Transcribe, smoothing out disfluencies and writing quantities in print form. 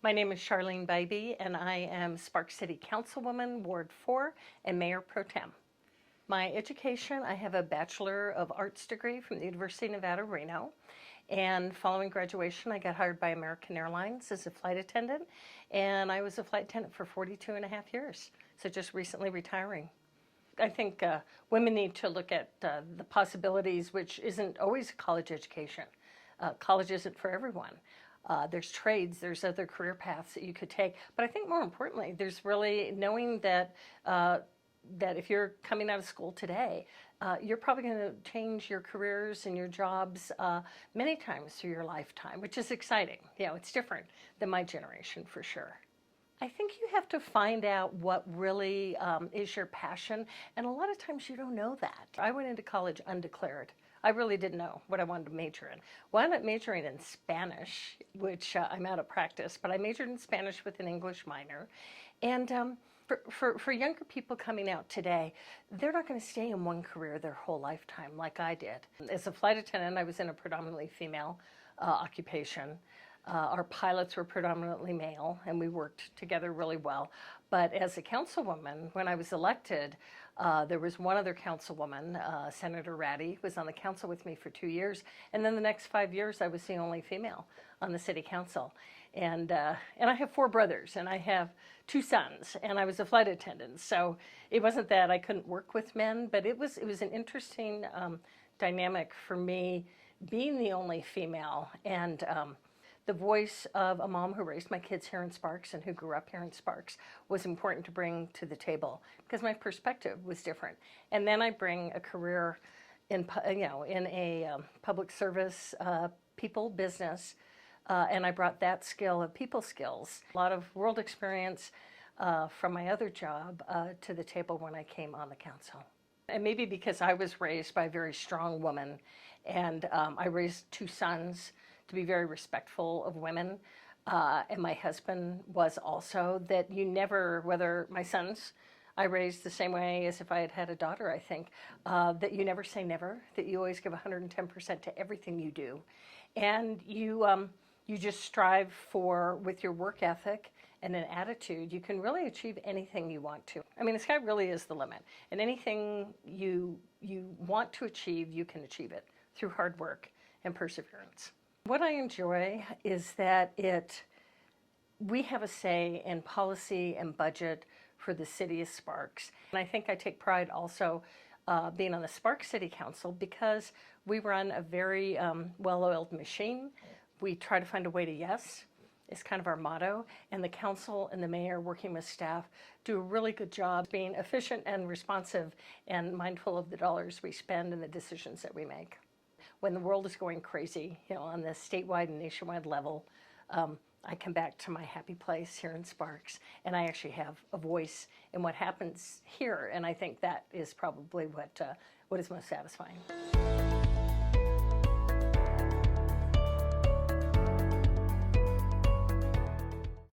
My name is Charlene Bybee, and I am Sparks City Councilwoman, Ward 4, and Mayor Pro Tem. My education, I have a Bachelor of Arts degree from the University of Nevada, Reno. And following graduation, I got hired by American Airlines as a flight attendant. And I was a flight attendant for 42 and a half years, so just recently retiring. I think women need to look at the possibilities, which isn't always a college education. College isn't for everyone. There's trades, there's other career paths that you could take. But I think more importantly, there's really knowing that that if you're coming out of school today, you're probably going to change your careers and your jobs many times through your lifetime, which is exciting. You know, it's different than my generation for sure. I think you have to find out what really is your passion, and a lot of times you don't know that. I went into college undeclared. I really didn't know what I wanted to major in. Well, I ended up majoring in Spanish, which I'm out of practice, but I majored in Spanish with an English minor. And for younger people coming out today, they're not going to stay in one career their whole lifetime like I did. As a flight attendant, I was in a predominantly female occupation. Our pilots were predominantly male, and we worked together really well. But as a councilwoman, when I was elected, there was one other councilwoman, Senator Ratty, who was on the council with me for 2 years. And then the next 5 years, I was the only female on the city council. And I have 4 brothers, and I have 2 sons, and I was a flight attendant. So it wasn't that I couldn't work with men, but it was an interesting dynamic for me being the only female, and the voice of a mom who raised my kids here in Sparks and who grew up here in Sparks was important to bring to the table because my perspective was different. And then I bring a career in a public service, people business, and I brought that skill of people skills, a lot of world experience from my other job to the table when I came on the council. And maybe because I was raised by a very strong woman, and I raised 2 sons to be very respectful of women, and my husband was also, that you never, whether my sons I raised the same way as if I had had a daughter, I think, that you never say never, that you always give 110% to everything you do. And you just strive for, with your work ethic and an attitude, you can really achieve anything you want to. I mean, the sky really is the limit. And anything you want to achieve, you can achieve it through hard work and perseverance. What I enjoy is that we have a say in policy and budget for the city of Sparks. And I think I take pride also being on the Sparks City Council because we run a very well-oiled machine. We try to find a way to yes. It's kind of our motto. And the council and the mayor, working with staff, do a really good job being efficient and responsive and mindful of the dollars we spend and the decisions that we make. When the world is going crazy, you know, on the statewide and nationwide level, I come back to my happy place here in Sparks, and I actually have a voice in what happens here, and I think that is probably what is most satisfying.